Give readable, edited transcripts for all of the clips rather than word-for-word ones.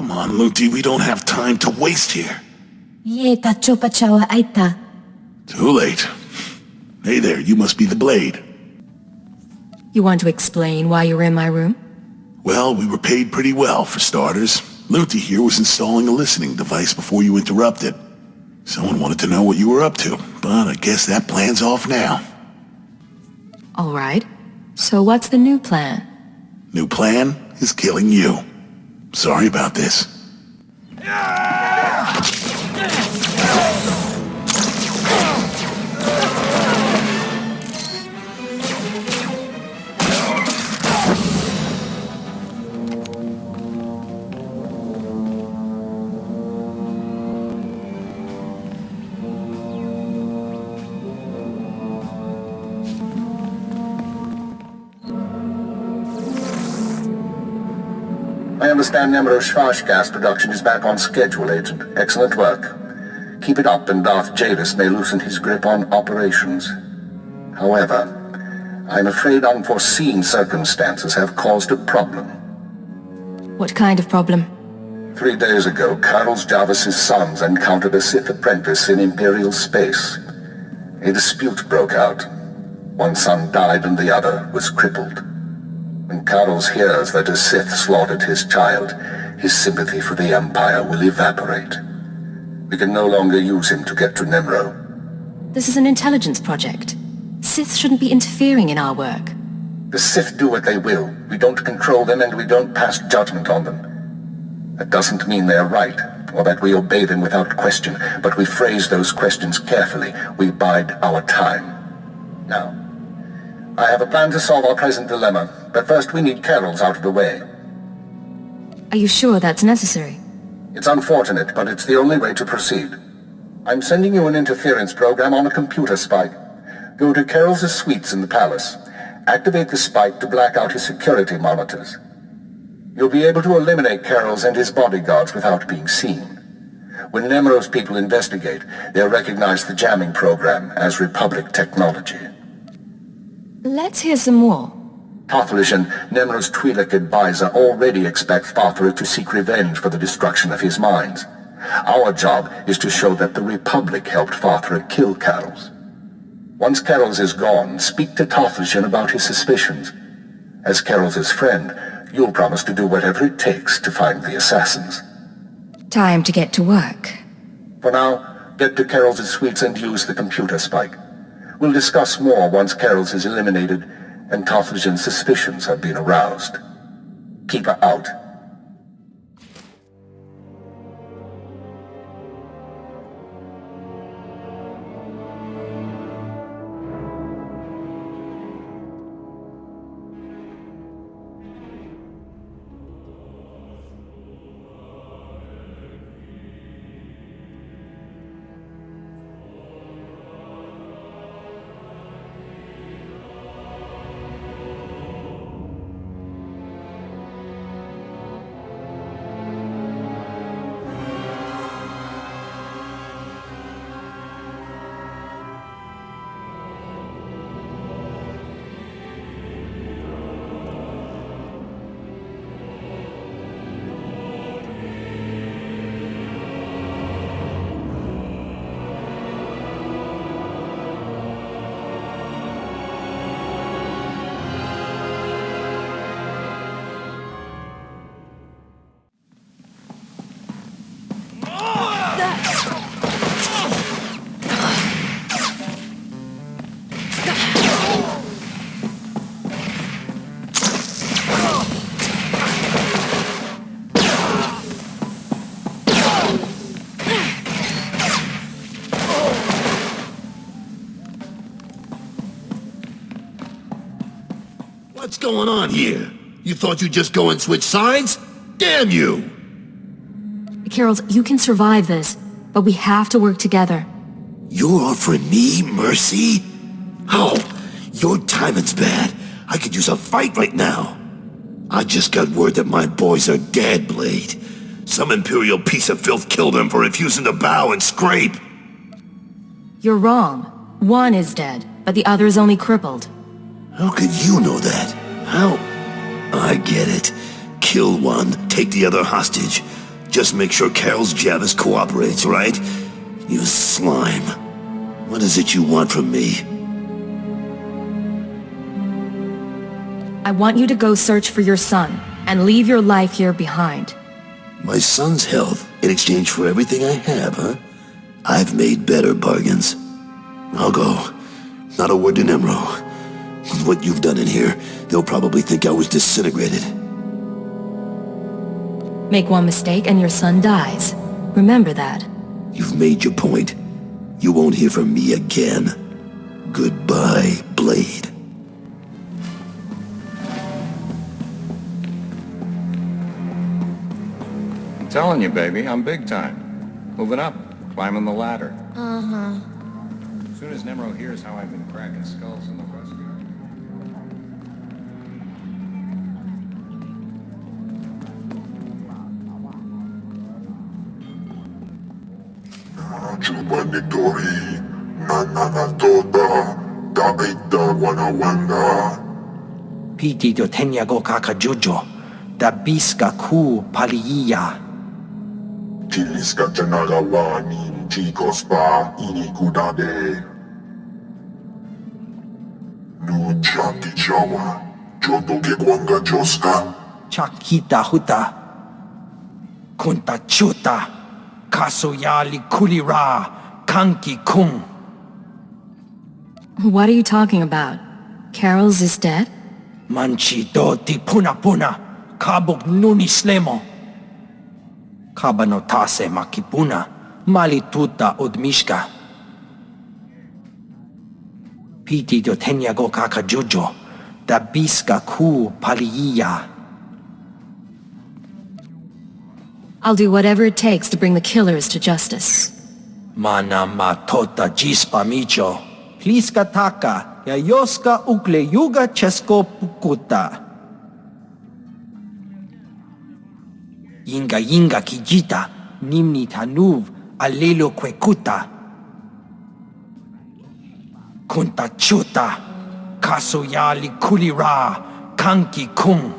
Come on, Luti, we don't have time to waste here. Yeta chopa chawa aita. Too late. Hey there, you must be the Blade. You want to explain why you were in my room? Well, we were paid pretty well, for starters. Luti here was installing a listening device before you interrupted. Someone wanted to know what you were up to, but I guess that plan's off now. All right. So what's the new plan? New plan is killing you. Sorry about this. I understand Nemro's Schwash gas production is back on schedule, Agent. Excellent work. Keep it up and Darth Jadis may loosen his grip on operations. However, I'm afraid unforeseen circumstances have caused a problem. What kind of problem? 3 days ago, Carlos Jarvis's sons encountered a Sith apprentice in Imperial space. A dispute broke out. One son died and the other was crippled. When Carlos hears that a Sith slaughtered his child, his sympathy for the Empire will evaporate. We can no longer use him to get to Nemro. This is an intelligence project. Sith shouldn't be interfering in our work. The Sith do what they will. We don't control them and we don't pass judgment on them. That doesn't mean they're right, or that we obey them without question, but we phrase those questions carefully. We bide our time. Now, I have a plan to solve our present dilemma, but first we need Carol's out of the way. Are you sure that's necessary? It's unfortunate, but it's the only way to proceed. I'm sending you an interference program on a computer spike. Go to Carol's suites in the palace. Activate the spike to black out his security monitors. You'll be able to eliminate Carol's and his bodyguards without being seen. When Nemro's people investigate, they'll recognize the jamming program as Republic technology. Let's hear some more. Tothlishan, Nemro's Twi'lek advisor, already expects Father to seek revenge for the destruction of his mines. Our job is to show that the Republic helped Father kill Carol's. Once Carol's is gone, speak to Tothlishan about his suspicions. As Carol's friend, you'll promise to do whatever it takes to find the assassins. Time to get to work. For now, get to Carol's suites and use the computer spike. We'll discuss more once Carol's is eliminated and Tothlishan's suspicions have been aroused. Keep her out. What's going on here? You thought you'd just go and switch sides? Damn you! Carol, you can survive this, but we have to work together. You're offering me mercy? Oh, your timing's bad. I could use a fight right now. I just got word that my boys are dead, Blade. Some Imperial piece of filth killed them for refusing to bow and scrape. You're wrong. One is dead, but the other is only crippled. How could you know that? How? I get it. Kill one, take the other hostage. Just make sure Carol's Javis cooperates, right? You slime. What is it you want from me? I want you to go search for your son, and leave your life here behind. My son's health in exchange for everything I have, huh? I've made better bargains. I'll go. Not a word to Nemro. With what you've done in here, they'll probably think I was disintegrated. Make one mistake and your son dies. Remember that. You've made your point. You won't hear from me again. Goodbye, Blade. I'm telling you, baby, I'm big time. Moving up, climbing the ladder. Uh-huh. As soon as Nemro hears how I've been cracking skulls in the rescue. Chubanitori, Nananatoda, Daida Wanawanda. Piti do tenyago kakajujo, da biska ku paliya. Chiliska Janagawani, Chikospa, Inikudade. Nujanti Jawa, Jodoke Kwanga Joska. Chakita Hutta. Kunta chuta. Kasoyali kulira. Kanki kung. What are you talking about? Carol's is dead? Manchi doti puna puna. Kabog nuni slemo. Kabanotase makipuna. Malituta odmishka. Piti do tenyago kakajujo. Da biska ku paliya. I'll do whatever it takes to bring the killers to justice. Mana matota jispa micho. Pliska taka. Yayoska ukle yuga chesko pukuta. Yinga yinga kijita. Nimni tanuv. Alelo kwekuta. Kunta chuta. Kasoyali kulira. Kanki kung.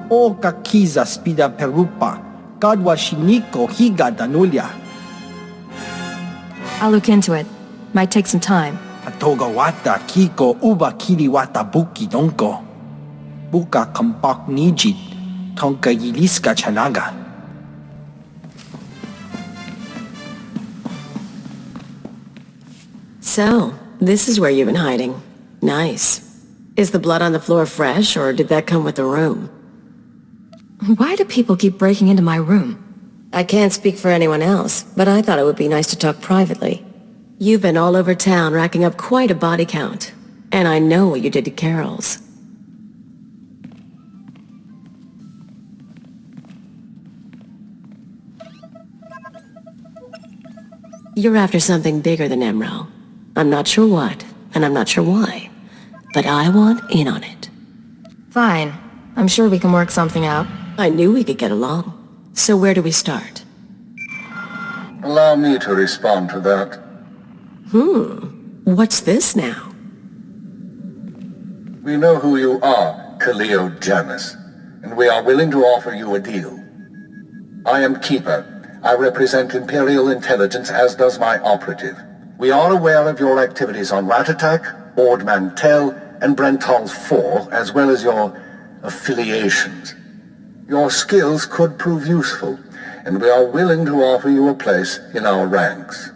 Oka kiza spida perupa. Gadwa shiniko higa danulia. I'll look into it. Might take some time. Atoga wata kiko uba kiri wata buki donko. Buka kampak nijit. Tonka yiliska chanaga. So, this is where you've been hiding. Nice. Is the blood on the floor fresh, or did that come with the room? Why do people keep breaking into my room? I can't speak for anyone else, but I thought it would be nice to talk privately. You've been all over town racking up quite a body count. And I know what you did to Carol's. You're after something bigger than Emerald. I'm not sure what, and I'm not sure why. But I want in on it. Fine. I'm sure we can work something out. I knew we could get along. So where do we start? Allow me to respond to that. What's this now? We know who you are, Khalil Janus, and we are willing to offer you a deal. I am Keeper. I represent Imperial Intelligence, as does my operative. We are aware of your activities on Rat Attack, Ord Mantell, and Brental 4, as well as your affiliations. Your skills could prove useful, and we are willing to offer you a place in our ranks.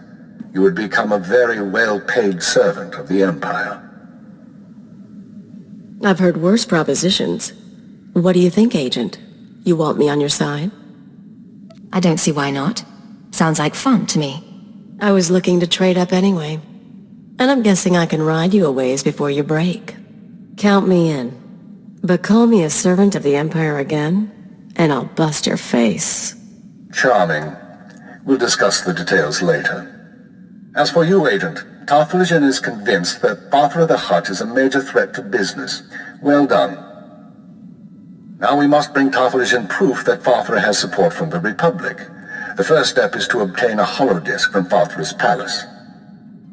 You would become a very well-paid servant of the Empire. I've heard worse propositions. What do you think, Agent? You want me on your side? I don't see why not. Sounds like fun to me. I was looking to trade up anyway. And I'm guessing I can ride you a ways before you break. Count me in. But call me a servant of the Empire again, and I'll bust your face. Charming. We'll discuss the details later. As for you, Agent, Tarthalijan is convinced that Father of the Hutt is a major threat to business. Well done. Now we must bring Tarthalijan proof that Father has support from the Republic. The first step is to obtain a holodisk from Father's palace.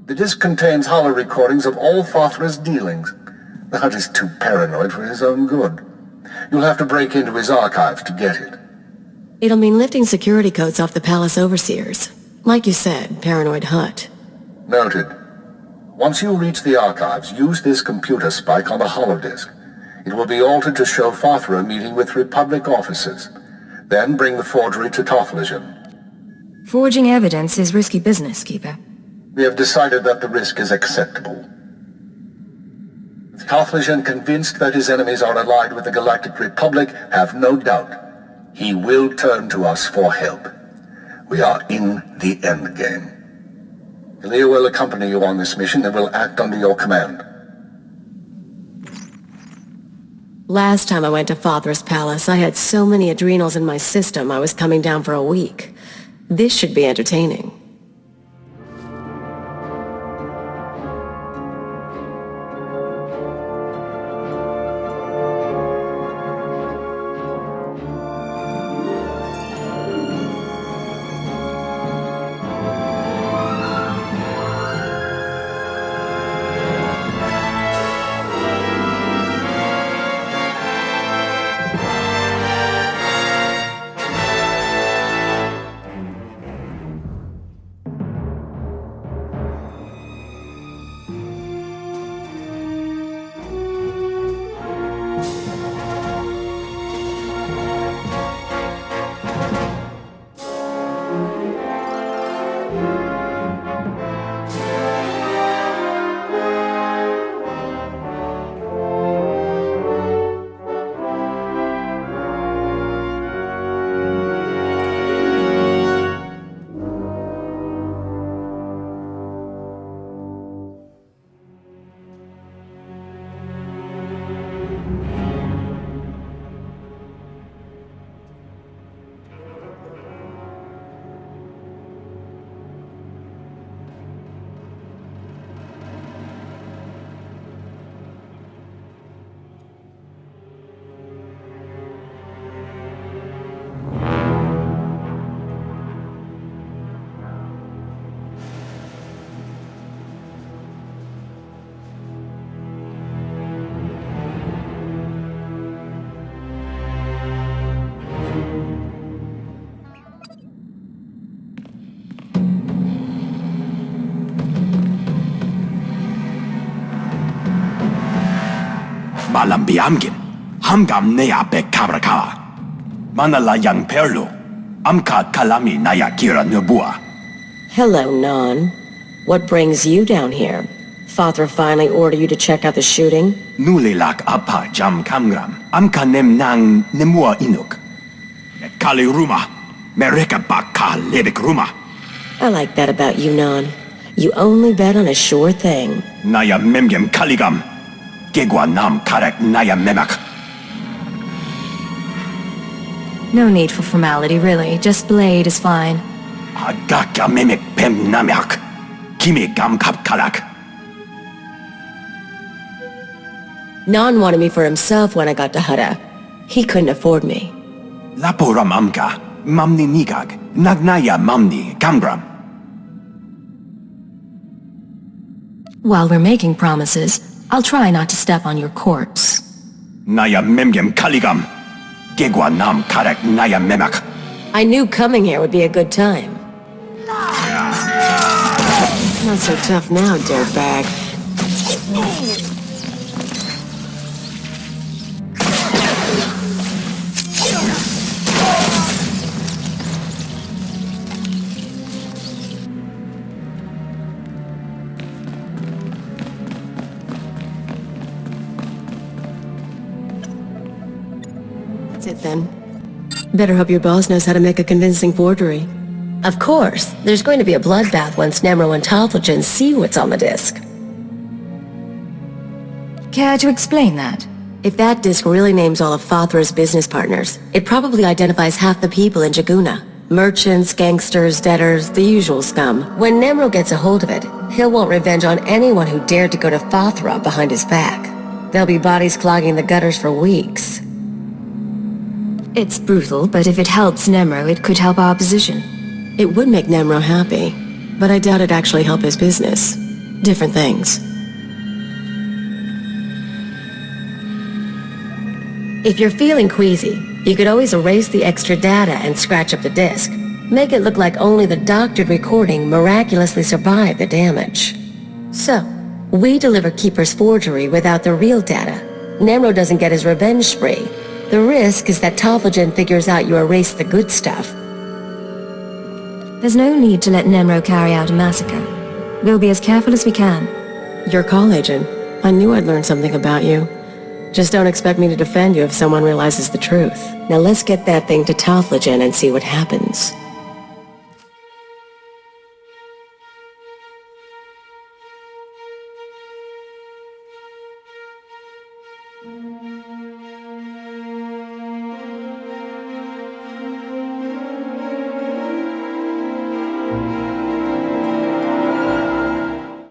The disk contains holo recordings of all Father's dealings. The Hutt is too paranoid for his own good. You'll have to break into his archives to get it. It'll mean lifting security codes off the palace overseers. Like you said, paranoid Hutt. Noted. Once you reach the archives, use this computer spike on the holodisk. It will be altered to show Fathra meeting with Republic officers. Then bring the forgery to Tothlesion. Forging evidence is risky business, Keeper. We have decided that the risk is acceptable. With Tothlesion convinced that his enemies are allied with the Galactic Republic, have no doubt. He will turn to us for help. We are in the endgame. Elia will accompany you on this mission and will act under your command. Last time I went to Fathra's palace, I had so many adrenals in my system I was coming down for a week. This should be entertaining. Malam biamgin, hamgam nea be kabrakawa. Manala yang perlu, amka kalami naya kira nubua. Hello, Non. What brings you down here? Fathra finally ordered you to check out the shooting? Nulilak apa jam kamgram, amka nem nang nemua inuk. Kali rumah, mereka bakal lebek rumah. I like that about you, Non. You only bet on a sure thing. Naya memgem kaligam. Gegwa nam karek naya memak. No need for formality, really. Just Blade is fine. Agaka memek pem namak. Kimi gam kap kalak. Non wanted me for himself when I got to Hutta. He couldn't afford me. Laporam amka, mamni nigag, nagnaya mamni gambram. While we're making promises, I'll try not to step on your corpse. Naya memgem kaligam. Gegwa nam karek naya memak. I knew coming here would be a good time. Not so tough now, dirtbag. That's it then. Better hope your boss knows how to make a convincing forgery. Of course, there's going to be a bloodbath once Nemro and Tothlejon see what's on the disc. Care to explain that? If that disc really names all of Fathra's business partners, it probably identifies half the people in Jaguna. Merchants, gangsters, debtors, the usual scum. When Nemro gets a hold of it, he'll want revenge on anyone who dared to go to Fathra behind his back. There'll be bodies clogging the gutters for weeks. It's brutal, but if it helps Nemro, it could help our position. It would make Nemro happy, but I doubt it'd actually help his business. Different things. If you're feeling queasy, You could always erase the extra data and scratch up the disk. Make it look like only the doctored recording miraculously survived the damage. So, we deliver Keeper's forgery without the real data. Nemro doesn't get his revenge spree. The risk is that Tophagen figures out you erased the good stuff. There's no need to let Nemro carry out a massacre. We'll be as careful as we can. Your call, Agent. I knew I'd learn something about you. Just don't expect me to defend you if someone realizes the truth. Now let's get that thing to Tophagen and see what happens.